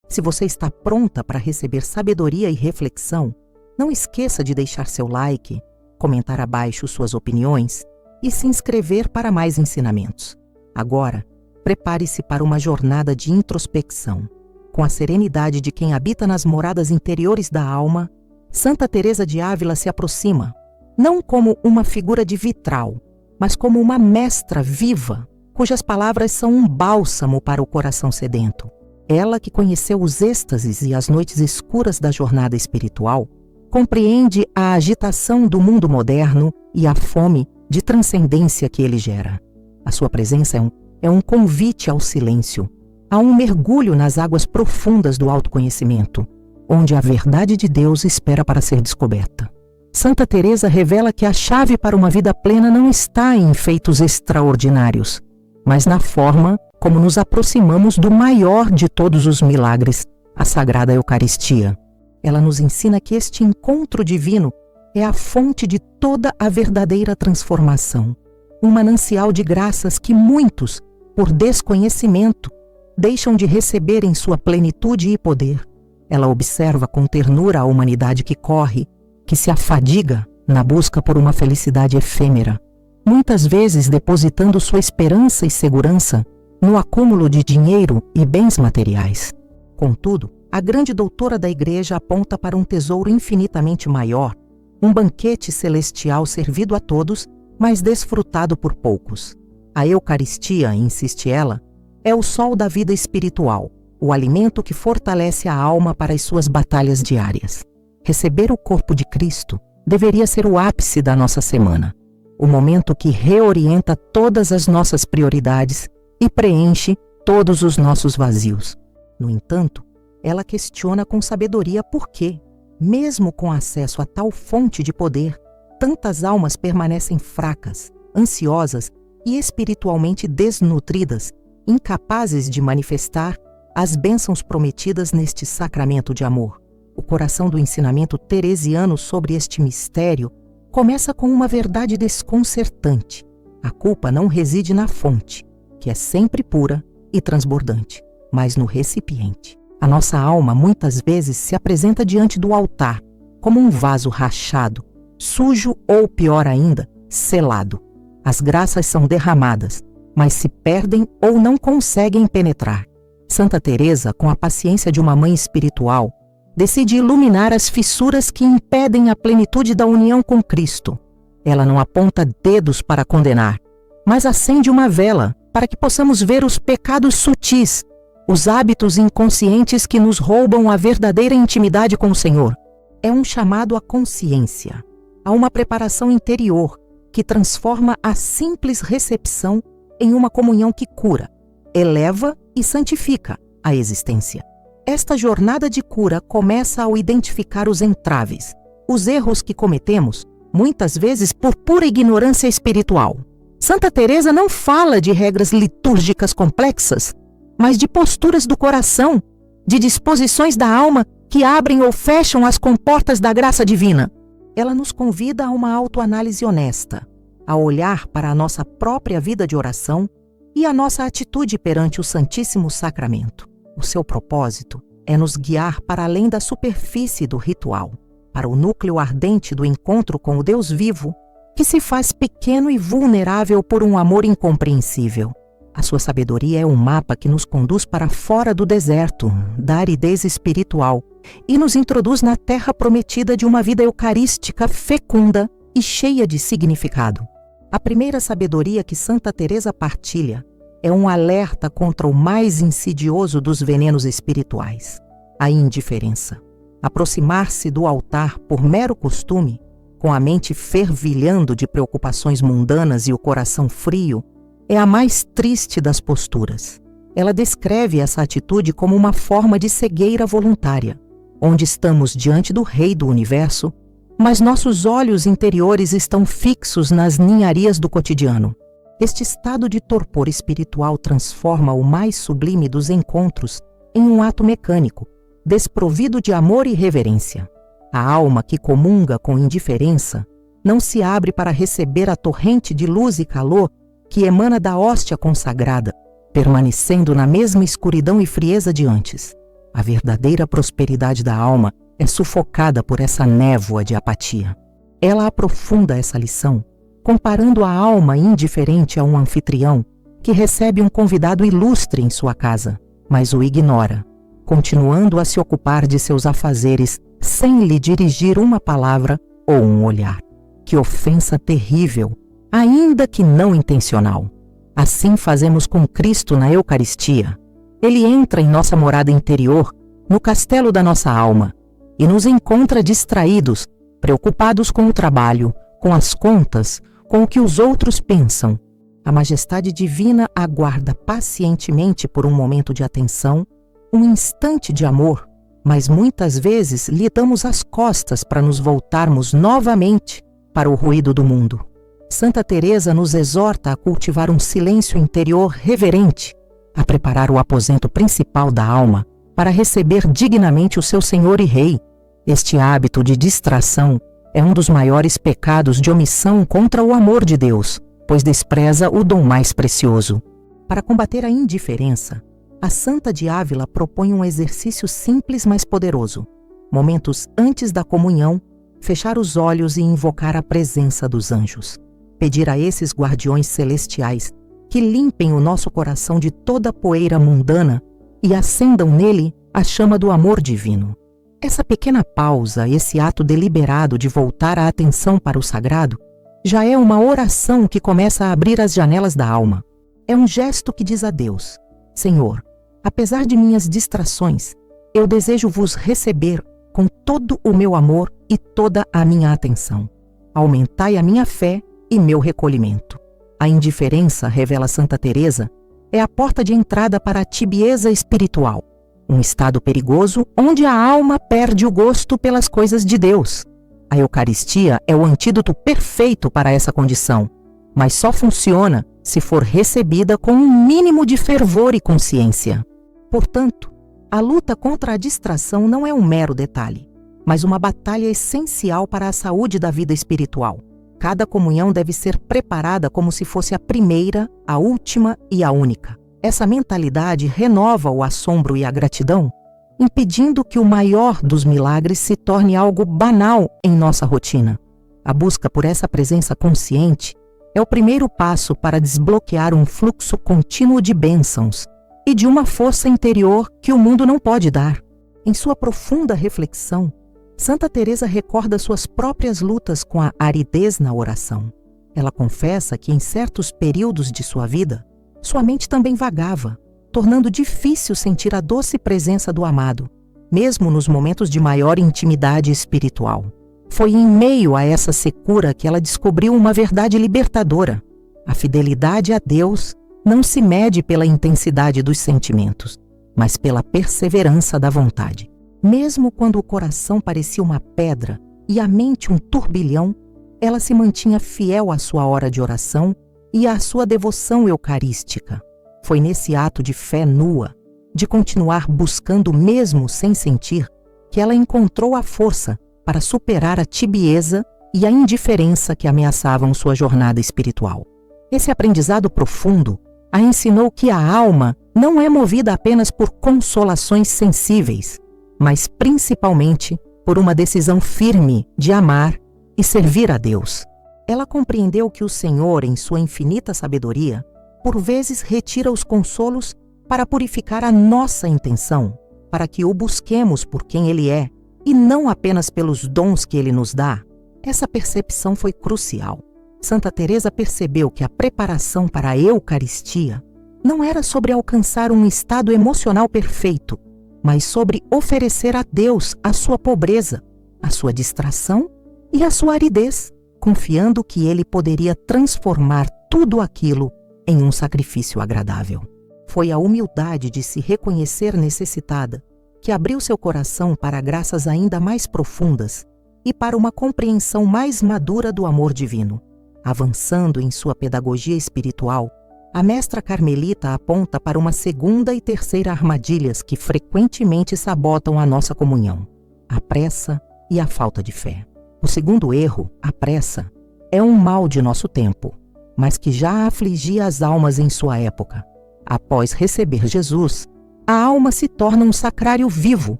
Se você está pronta para receber sabedoria e reflexão, não esqueça de deixar seu like, comentar abaixo suas opiniões e se inscrever para mais ensinamentos. Agora, prepare-se para uma jornada de introspecção. Com a serenidade de quem habita nas moradas interiores da alma, Santa Teresa de Ávila se aproxima, não como uma figura de vitral, mas como uma mestra viva, cujas palavras são um bálsamo para o coração sedento. Ela que conheceu os êxtases e as noites escuras da jornada espiritual, compreende a agitação do mundo moderno e a fome de transcendência que ele gera. A sua presença é um convite ao silêncio, a um mergulho nas águas profundas do autoconhecimento, onde a verdade de Deus espera para ser descoberta. Santa Teresa revela que a chave para uma vida plena não está em feitos extraordinários, mas na forma como nos aproximamos do maior de todos os milagres, a Sagrada Eucaristia. Ela nos ensina que este encontro divino é a fonte de toda a verdadeira transformação, um manancial de graças que muitos, por desconhecimento, deixam de receber em sua plenitude e poder. Ela observa com ternura a humanidade que corre, que se afadiga na busca por uma felicidade efêmera, muitas vezes depositando sua esperança e segurança no acúmulo de dinheiro e bens materiais. Contudo, a grande doutora da Igreja aponta para um tesouro infinitamente maior, um banquete celestial servido a todos, mas desfrutado por poucos. A Eucaristia, insiste ela, é o sol da vida espiritual, o alimento que fortalece a alma para as suas batalhas diárias. Receber o corpo de Cristo deveria ser o ápice da nossa semana, o momento que reorienta todas as nossas prioridades e preenche todos os nossos vazios. No entanto, ela questiona com sabedoria por que, mesmo com acesso a tal fonte de poder, tantas almas permanecem fracas, ansiosas e espiritualmente desnutridas, incapazes de manifestar as bênçãos prometidas neste sacramento de amor. O coração do ensinamento teresiano sobre este mistério começa com uma verdade desconcertante. A culpa não reside na fonte, que é sempre pura e transbordante, mas no recipiente. A nossa alma muitas vezes se apresenta diante do altar como um vaso rachado, sujo ou, pior ainda, selado. As graças são derramadas, mas se perdem ou não conseguem penetrar. Santa Teresa, com a paciência de uma mãe espiritual, decide iluminar as fissuras que impedem a plenitude da união com Cristo. Ela não aponta dedos para condenar, mas acende uma vela para que possamos ver os pecados sutis, os hábitos inconscientes que nos roubam a verdadeira intimidade com o Senhor. É um chamado à consciência, a uma preparação interior que transforma a simples recepção em uma comunhão que cura, eleva e santifica a existência. Esta jornada de cura começa ao identificar os entraves, os erros que cometemos, muitas vezes por pura ignorância espiritual. Santa Teresa não fala de regras litúrgicas complexas, mas de posturas do coração, de disposições da alma que abrem ou fecham as comportas da graça divina. Ela nos convida a uma autoanálise honesta, a olhar para a nossa própria vida de oração e a nossa atitude perante o Santíssimo Sacramento. O seu propósito é nos guiar para além da superfície do ritual, para o núcleo ardente do encontro com o Deus vivo, que se faz pequeno e vulnerável por um amor incompreensível. A sua sabedoria é um mapa que nos conduz para fora do deserto, da aridez espiritual, e nos introduz na terra prometida de uma vida eucarística fecunda e cheia de significado. A primeira sabedoria que Santa Teresa partilha é um alerta contra o mais insidioso dos venenos espirituais, a indiferença. Aproximar-se do altar por mero costume, com a mente fervilhando de preocupações mundanas e o coração frio, é a mais triste das posturas. Ela descreve essa atitude como uma forma de cegueira voluntária, onde estamos diante do Rei do Universo, mas nossos olhos interiores estão fixos nas ninharias do cotidiano. Este estado de torpor espiritual transforma o mais sublime dos encontros em um ato mecânico, desprovido de amor e reverência. A alma que comunga com indiferença não se abre para receber a torrente de luz e calor que emana da hóstia consagrada, permanecendo na mesma escuridão e frieza de antes. A verdadeira prosperidade da alma é sufocada por essa névoa de apatia. Ela aprofunda essa lição, comparando a alma indiferente a um anfitrião que recebe um convidado ilustre em sua casa, mas o ignora, continuando a se ocupar de seus afazeres sem lhe dirigir uma palavra ou um olhar. Que ofensa terrível, ainda que não intencional. Assim fazemos com Cristo na Eucaristia. Ele entra em nossa morada interior, no castelo da nossa alma, e nos encontra distraídos, preocupados com o trabalho, com as contas, com o que os outros pensam. A majestade divina aguarda pacientemente por um momento de atenção, um instante de amor, mas muitas vezes lhe damos as costas para nos voltarmos novamente para o ruído do mundo. Santa Teresa nos exorta a cultivar um silêncio interior reverente, a preparar o aposento principal da alma para receber dignamente o seu Senhor e Rei. Este hábito de distração é um dos maiores pecados de omissão contra o amor de Deus, pois despreza o dom mais precioso. Para combater a indiferença, a Santa de Ávila propõe um exercício simples, mas poderoso. Momentos antes da comunhão, fechar os olhos e invocar a presença dos anjos. Pedir a esses guardiões celestiais que limpem o nosso coração de toda poeira mundana e acendam nele a chama do amor divino. Essa pequena pausa, esse ato deliberado de voltar a atenção para o sagrado, já é uma oração que começa a abrir as janelas da alma. É um gesto que diz a Deus: Senhor, apesar de minhas distrações, eu desejo vos receber com todo o meu amor e toda a minha atenção. Aumentai a minha fé e meu recolhimento. A indiferença, revela Santa Teresa, é a porta de entrada para a tibieza espiritual, um estado perigoso onde a alma perde o gosto pelas coisas de Deus. A Eucaristia é o antídoto perfeito para essa condição, mas só funciona se for recebida com um mínimo de fervor e consciência. Portanto, a luta contra a distração não é um mero detalhe, mas uma batalha essencial para a saúde da vida espiritual. Cada comunhão deve ser preparada como se fosse a primeira, a última e a única. Essa mentalidade renova o assombro e a gratidão, impedindo que o maior dos milagres se torne algo banal em nossa rotina. A busca por essa presença consciente é o primeiro passo para desbloquear um fluxo contínuo de bênçãos e de uma força interior que o mundo não pode dar. Em sua profunda reflexão, Santa Teresa recorda suas próprias lutas com a aridez na oração. Ela confessa que em certos períodos de sua vida, sua mente também vagava, tornando difícil sentir a doce presença do amado, mesmo nos momentos de maior intimidade espiritual. Foi em meio a essa secura que ela descobriu uma verdade libertadora. A fidelidade a Deus não se mede pela intensidade dos sentimentos, mas pela perseverança da vontade. Mesmo quando o coração parecia uma pedra e a mente um turbilhão, ela se mantinha fiel à sua hora de oração e à sua devoção eucarística. Foi nesse ato de fé nua, de continuar buscando mesmo sem sentir, que ela encontrou a força para superar a tibieza e a indiferença que ameaçavam sua jornada espiritual. Esse aprendizado profundo a ensinou que a alma não é movida apenas por consolações sensíveis, mas principalmente por uma decisão firme de amar e servir a Deus. Ela compreendeu que o Senhor, em sua infinita sabedoria, por vezes retira os consolos para purificar a nossa intenção, para que o busquemos por quem Ele é e não apenas pelos dons que Ele nos dá. Essa percepção foi crucial. Santa Teresa percebeu que a preparação para a Eucaristia não era sobre alcançar um estado emocional perfeito, mas sobre oferecer a Deus a sua pobreza, a sua distração e a sua aridez, confiando que Ele poderia transformar tudo aquilo em um sacrifício agradável. Foi a humildade de se reconhecer necessitada que abriu seu coração para graças ainda mais profundas e para uma compreensão mais madura do amor divino. Avançando em sua pedagogia espiritual, a mestra carmelita aponta para uma segunda e terceira armadilhas que frequentemente sabotam a nossa comunhão: a pressa e a falta de fé. O segundo erro, a pressa, é um mal de nosso tempo, mas que já afligia as almas em sua época. Após receber Jesus, a alma se torna um sacrário vivo.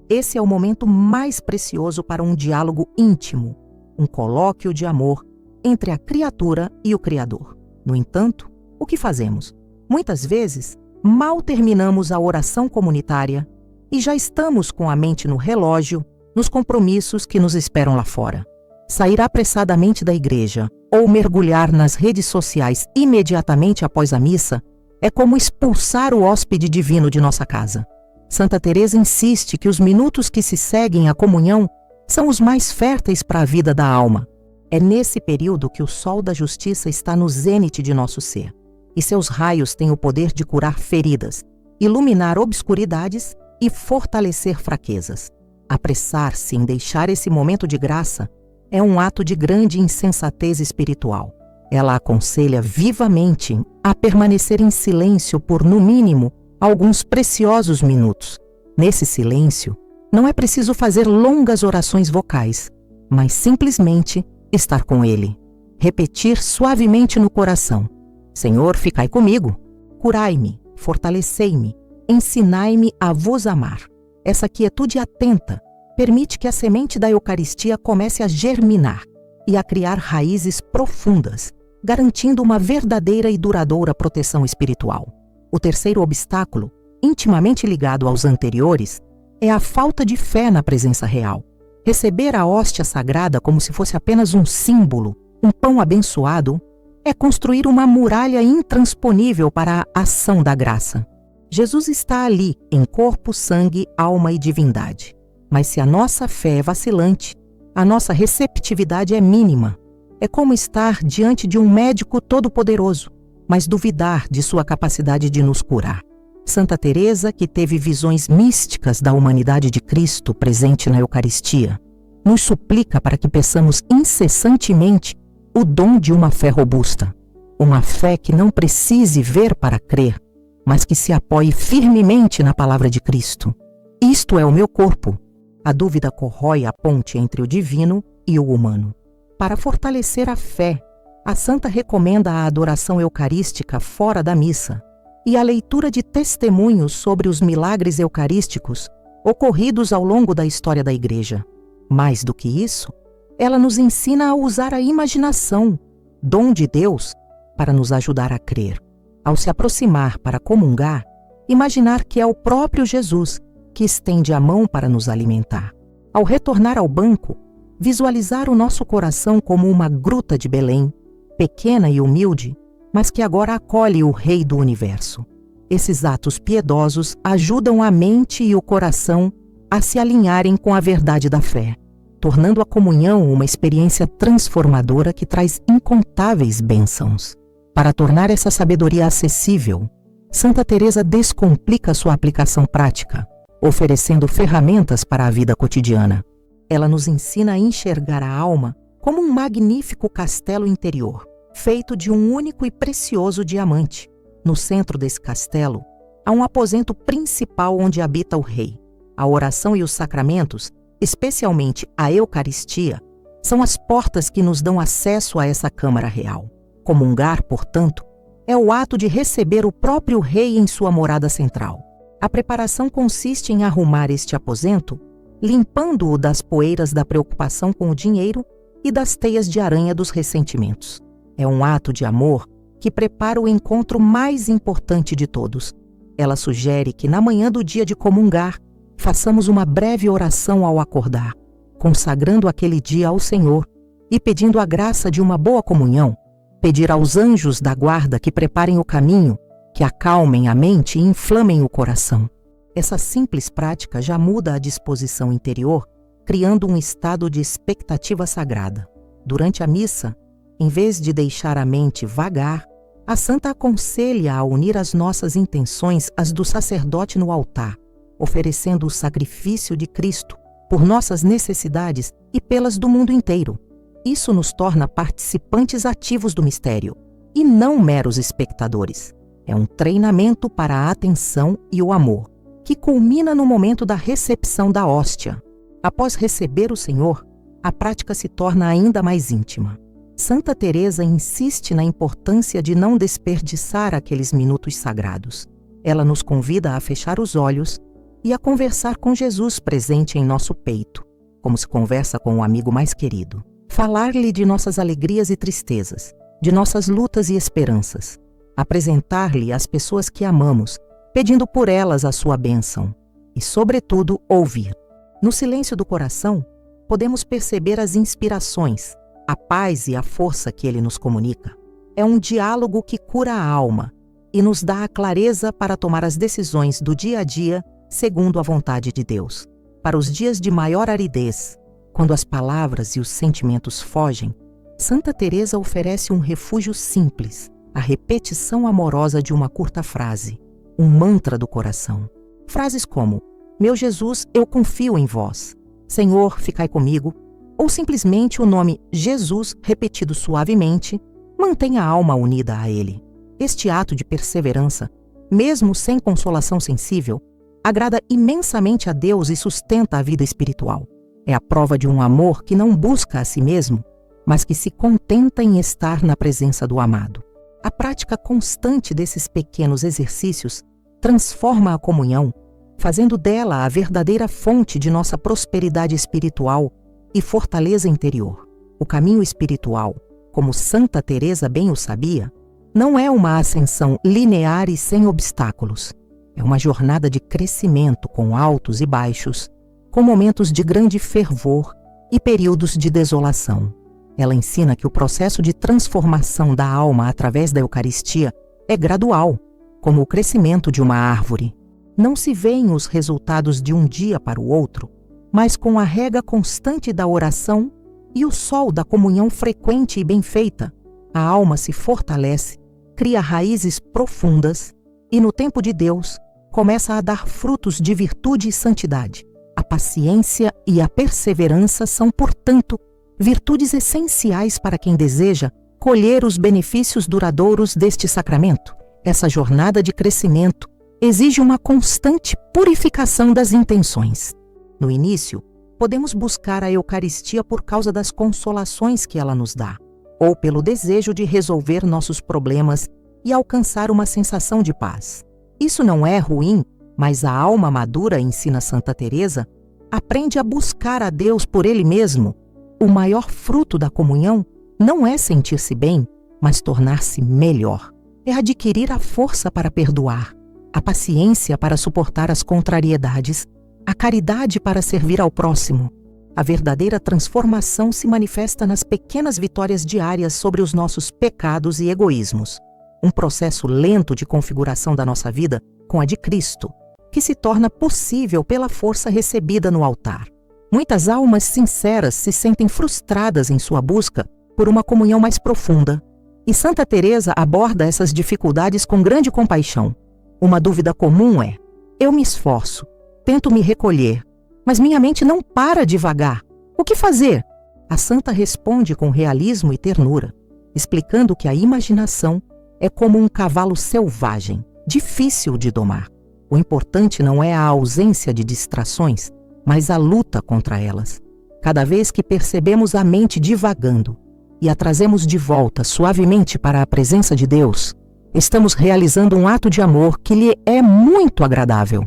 Esse é o momento mais precioso para um diálogo íntimo, um colóquio de amor entre a criatura e o Criador. No entanto, o que fazemos? Muitas vezes, mal terminamos a oração comunitária e já estamos com a mente no relógio, nos compromissos que nos esperam lá fora. Sair apressadamente da igreja ou mergulhar nas redes sociais imediatamente após a missa é como expulsar o hóspede divino de nossa casa. Santa Teresa insiste que os minutos que se seguem à comunhão são os mais férteis para a vida da alma. É nesse período que o sol da justiça está no zênite de nosso ser, e seus raios têm o poder de curar feridas, iluminar obscuridades e fortalecer fraquezas. Apressar-se em deixar esse momento de graça é um ato de grande insensatez espiritual. Ela aconselha vivamente a permanecer em silêncio por, no mínimo, alguns preciosos minutos. Nesse silêncio, não é preciso fazer longas orações vocais, mas simplesmente estar com Ele. Repetir suavemente no coração: Senhor, ficai comigo, curai-me, fortalecei-me, ensinai-me a vos amar. Essa quietude atenta permite que a semente da Eucaristia comece a germinar e a criar raízes profundas, garantindo uma verdadeira e duradoura proteção espiritual. O terceiro obstáculo, intimamente ligado aos anteriores, é a falta de fé na presença real. Receber a hóstia sagrada como se fosse apenas um símbolo, um pão abençoado, é construir uma muralha intransponível para a ação da graça. Jesus está ali, em corpo, sangue, alma e divindade. Mas se a nossa fé é vacilante, a nossa receptividade é mínima. É como estar diante de um médico todo-poderoso, mas duvidar de sua capacidade de nos curar. Santa Teresa, que teve visões místicas da humanidade de Cristo presente na Eucaristia, nos suplica para que peçamos incessantemente o dom de uma fé robusta, uma fé que não precise ver para crer, mas que se apoie firmemente na palavra de Cristo. Isto é o meu corpo. A dúvida corrói a ponte entre o divino e o humano. Para fortalecer a fé, a santa recomenda a adoração eucarística fora da missa e a leitura de testemunhos sobre os milagres eucarísticos ocorridos ao longo da história da Igreja. Mais do que isso, ela nos ensina a usar a imaginação, dom de Deus, para nos ajudar a crer. Ao se aproximar para comungar, imaginar que é o próprio Jesus que estende a mão para nos alimentar. Ao retornar ao banco, visualizar o nosso coração como uma gruta de Belém, pequena e humilde, mas que agora acolhe o Rei do Universo. Esses atos piedosos ajudam a mente e o coração a se alinharem com a verdade da fé, tornando a comunhão uma experiência transformadora que traz incontáveis bênçãos. Para tornar essa sabedoria acessível, Santa Teresa descomplica sua aplicação prática, oferecendo ferramentas para a vida cotidiana. Ela nos ensina a enxergar a alma como um magnífico castelo interior, feito de um único e precioso diamante. No centro desse castelo, há um aposento principal onde habita o rei. A oração e os sacramentos, especialmente a Eucaristia, são as portas que nos dão acesso a essa câmara real. Comungar, portanto, é o ato de receber o próprio rei em sua morada central. A preparação consiste em arrumar este aposento, limpando-o das poeiras da preocupação com o dinheiro e das teias de aranha dos ressentimentos. É um ato de amor que prepara o encontro mais importante de todos. Ela sugere que na manhã do dia de comungar, façamos uma breve oração ao acordar, consagrando aquele dia ao Senhor e pedindo a graça de uma boa comunhão, pedir aos anjos da guarda que preparem o caminho, que acalmem a mente e inflamem o coração. Essa simples prática já muda a disposição interior, criando um estado de expectativa sagrada. Durante a missa, em vez de deixar a mente vagar, a santa aconselha a unir as nossas intenções às do sacerdote no altar, oferecendo o sacrifício de Cristo por nossas necessidades e pelas do mundo inteiro. Isso nos torna participantes ativos do mistério, e não meros espectadores. É um treinamento para a atenção e o amor, que culmina no momento da recepção da hóstia. Após receber o Senhor, a prática se torna ainda mais íntima. Santa Teresa insiste na importância de não desperdiçar aqueles minutos sagrados. Ela nos convida a fechar os olhos e a conversar com Jesus presente em nosso peito, como se conversa com um amigo mais querido. Falar-lhe de nossas alegrias e tristezas, de nossas lutas e esperanças. Apresentar-lhe as pessoas que amamos, pedindo por elas a sua bênção. E, sobretudo, ouvir. No silêncio do coração, podemos perceber as inspirações, a paz e a força que ele nos comunica. É um diálogo que cura a alma e nos dá a clareza para tomar as decisões do dia a dia segundo a vontade de Deus. Para os dias de maior aridez, quando as palavras e os sentimentos fogem, Santa Teresa oferece um refúgio simples, a repetição amorosa de uma curta frase, um mantra do coração. Frases como: meu Jesus, eu confio em vós. Senhor, ficai comigo. Ou simplesmente o nome Jesus repetido suavemente, mantém a alma unida a ele. Este ato de perseverança, mesmo sem consolação sensível, agrada imensamente a Deus e sustenta a vida espiritual. É a prova de um amor que não busca a si mesmo, mas que se contenta em estar na presença do amado. A prática constante desses pequenos exercícios transforma a comunhão, fazendo dela a verdadeira fonte de nossa prosperidade espiritual e fortaleza interior. O caminho espiritual, como Santa Teresa bem o sabia, não é uma ascensão linear e sem obstáculos. É uma jornada de crescimento com altos e baixos, com momentos de grande fervor e períodos de desolação. Ela ensina que o processo de transformação da alma através da Eucaristia é gradual, como o crescimento de uma árvore. Não se veem os resultados de um dia para o outro, mas com a rega constante da oração e o sol da comunhão frequente e bem feita, a alma se fortalece, cria raízes profundas e, no tempo de Deus, começa a dar frutos de virtude e santidade. A paciência e a perseverança são, portanto, virtudes essenciais para quem deseja colher os benefícios duradouros deste sacramento. Essa jornada de crescimento exige uma constante purificação das intenções. No início, podemos buscar a Eucaristia por causa das consolações que ela nos dá, ou pelo desejo de resolver nossos problemas e alcançar uma sensação de paz. Isso não é ruim, mas a alma madura, ensina Santa Teresa, aprende a buscar a Deus por Ele mesmo. O maior fruto da comunhão não é sentir-se bem, mas tornar-se melhor. É adquirir a força para perdoar, a paciência para suportar as contrariedades, a caridade para servir ao próximo. A verdadeira transformação se manifesta nas pequenas vitórias diárias sobre os nossos pecados e egoísmos. Um processo lento de configuração da nossa vida com a de Cristo, que se torna possível pela força recebida no altar. Muitas almas sinceras se sentem frustradas em sua busca por uma comunhão mais profunda. E Santa Teresa aborda essas dificuldades com grande compaixão. Uma dúvida comum é: eu me esforço, tento me recolher, mas minha mente não para de vagar. O que fazer? A santa responde com realismo e ternura, explicando que a imaginação é como um cavalo selvagem, difícil de domar. O importante não é a ausência de distrações, mas a luta contra elas. Cada vez que percebemos a mente divagando e a trazemos de volta suavemente para a presença de Deus, estamos realizando um ato de amor que lhe é muito agradável.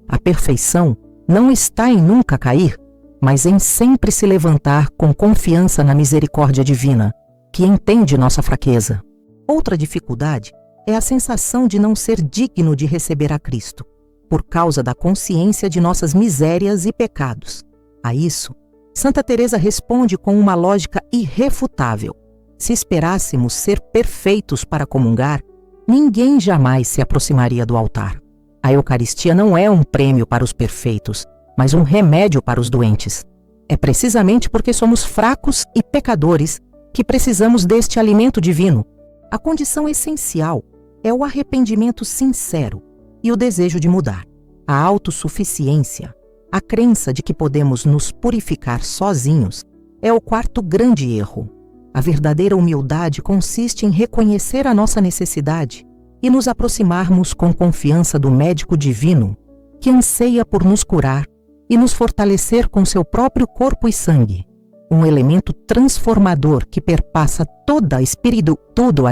A perfeição não está em nunca cair, mas em sempre se levantar com confiança na misericórdia divina, que entende nossa fraqueza. Outra dificuldade é a sensação de não ser digno de receber a Cristo, por causa da consciência de nossas misérias e pecados. A isso, Santa Teresa responde com uma lógica irrefutável. Se esperássemos ser perfeitos para comungar, ninguém jamais se aproximaria do altar. A Eucaristia não é um prêmio para os perfeitos, mas um remédio para os doentes. É precisamente porque somos fracos e pecadores que precisamos deste alimento divino. A condição essencial é o arrependimento sincero e o desejo de mudar. A autossuficiência, a crença de que podemos nos purificar sozinhos, é o quarto grande erro. A verdadeira humildade consiste em reconhecer a nossa necessidade e nos aproximarmos com confiança do médico divino, que anseia por nos curar e nos fortalecer com seu próprio corpo e sangue. Um elemento transformador que perpassa toda a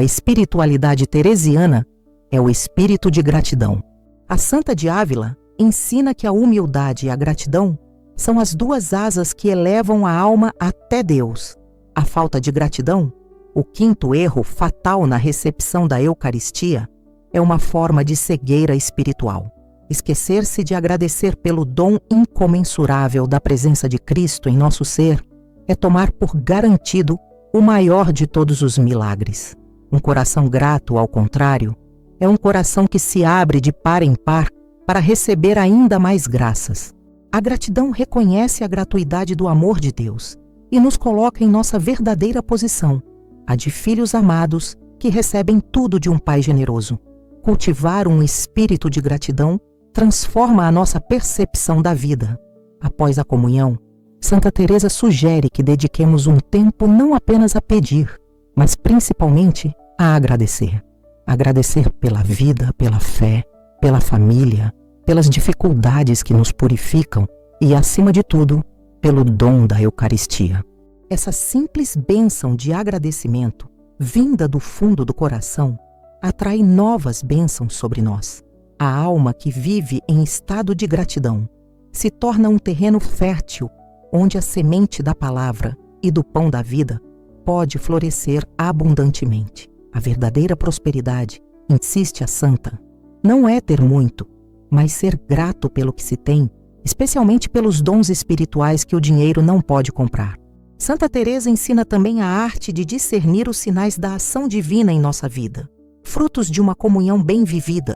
espiritualidade teresiana é o espírito de gratidão. A Santa de Ávila ensina que a humildade e a gratidão são as duas asas que elevam a alma até Deus. A falta de gratidão, o quinto erro fatal na recepção da Eucaristia, é uma forma de cegueira espiritual. Esquecer-se de agradecer pelo dom incomensurável da presença de Cristo em nosso ser é tomar por garantido o maior de todos os milagres. Um coração grato, ao contrário, é um coração que se abre de par em par para receber ainda mais graças. A gratidão reconhece a gratuidade do amor de Deus e nos coloca em nossa verdadeira posição, a de filhos amados que recebem tudo de um Pai generoso. Cultivar um espírito de gratidão transforma a nossa percepção da vida. Após a comunhão, Santa Teresa sugere que dediquemos um tempo não apenas a pedir, mas principalmente a agradecer. Agradecer pela vida, pela fé, pela família, pelas dificuldades que nos purificam e, acima de tudo, pelo dom da Eucaristia. Essa simples bênção de agradecimento, vinda do fundo do coração, atrai novas bênçãos sobre nós. A alma que vive em estado de gratidão se torna um terreno fértil, onde a semente da palavra e do pão da vida pode florescer abundantemente. A verdadeira prosperidade, insiste a santa, não é ter muito, mas ser grato pelo que se tem, especialmente pelos dons espirituais que o dinheiro não pode comprar. Santa Teresa ensina também a arte de discernir os sinais da ação divina em nossa vida, frutos de uma comunhão bem vivida.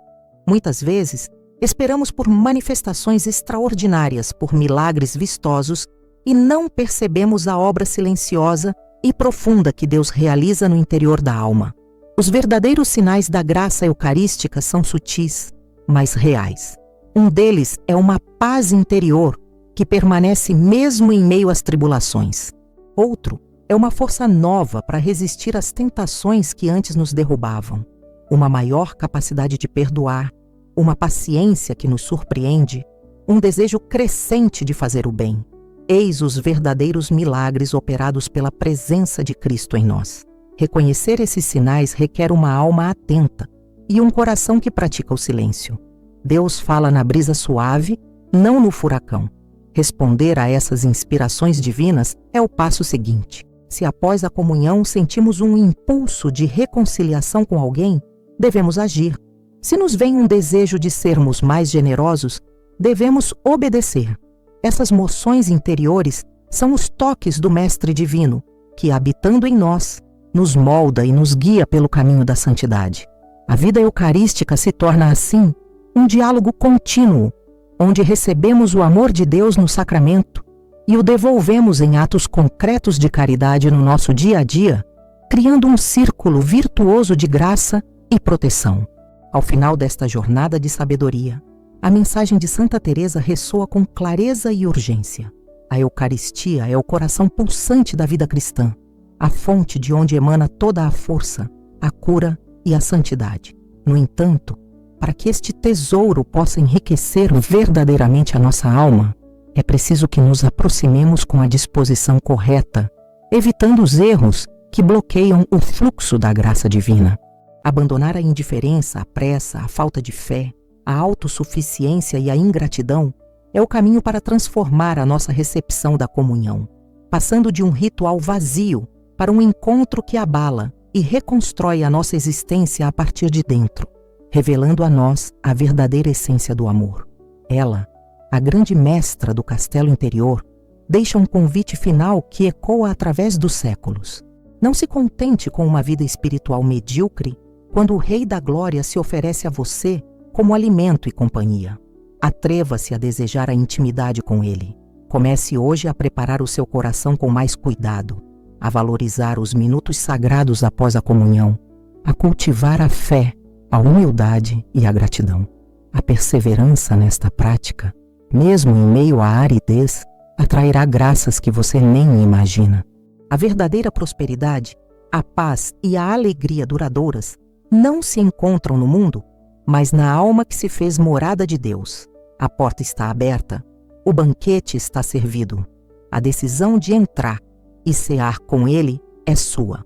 Muitas vezes, esperamos por manifestações extraordinárias, por milagres vistosos, e não percebemos a obra silenciosa e profunda que Deus realiza no interior da alma. Os verdadeiros sinais da graça eucarística são sutis, mas reais. Um deles é uma paz interior que permanece mesmo em meio às tribulações. Outro é uma força nova para resistir às tentações que antes nos derrubavam. Uma maior capacidade de perdoar, uma paciência que nos surpreende, um desejo crescente de fazer o bem. Eis os verdadeiros milagres operados pela presença de Cristo em nós. Reconhecer esses sinais requer uma alma atenta e um coração que pratica o silêncio. Deus fala na brisa suave, não no furacão. Responder a essas inspirações divinas é o passo seguinte. Se após a comunhão sentimos um impulso de reconciliação com alguém, devemos agir. Se nos vem um desejo de sermos mais generosos, devemos obedecer. Essas moções interiores são os toques do Mestre Divino, que, habitando em nós, nos molda e nos guia pelo caminho da santidade. A vida eucarística se torna, assim, um diálogo contínuo, onde recebemos o amor de Deus no sacramento e o devolvemos em atos concretos de caridade no nosso dia a dia, criando um círculo virtuoso de graça e proteção. Ao final desta jornada de sabedoria, a mensagem de Santa Teresa ressoa com clareza e urgência. A Eucaristia é o coração pulsante da vida cristã, a fonte de onde emana toda a força, a cura e a santidade. No entanto, para que este tesouro possa enriquecer verdadeiramente a nossa alma, é preciso que nos aproximemos com a disposição correta, evitando os erros que bloqueiam o fluxo da graça divina. Abandonar a indiferença, a pressa, a falta de fé, a autossuficiência e a ingratidão é o caminho para transformar a nossa recepção da comunhão, passando de um ritual vazio para um encontro que abala e reconstrói a nossa existência a partir de dentro, revelando a nós a verdadeira essência do amor. Ela, a grande mestra do castelo interior, deixa um convite final que ecoa através dos séculos. Não se contente com uma vida espiritual medíocre quando o Rei da Glória se oferece a você como alimento e companhia. Atreva-se a desejar a intimidade com Ele. Comece hoje a preparar o seu coração com mais cuidado, a valorizar os minutos sagrados após a comunhão, a cultivar a fé, a humildade e a gratidão. A perseverança nesta prática, mesmo em meio à aridez, atrairá graças que você nem imagina. A verdadeira prosperidade, a paz e a alegria duradouras não se encontram no mundo, mas na alma que se fez morada de Deus. A porta está aberta, o banquete está servido. A decisão de entrar e cear com Ele é sua.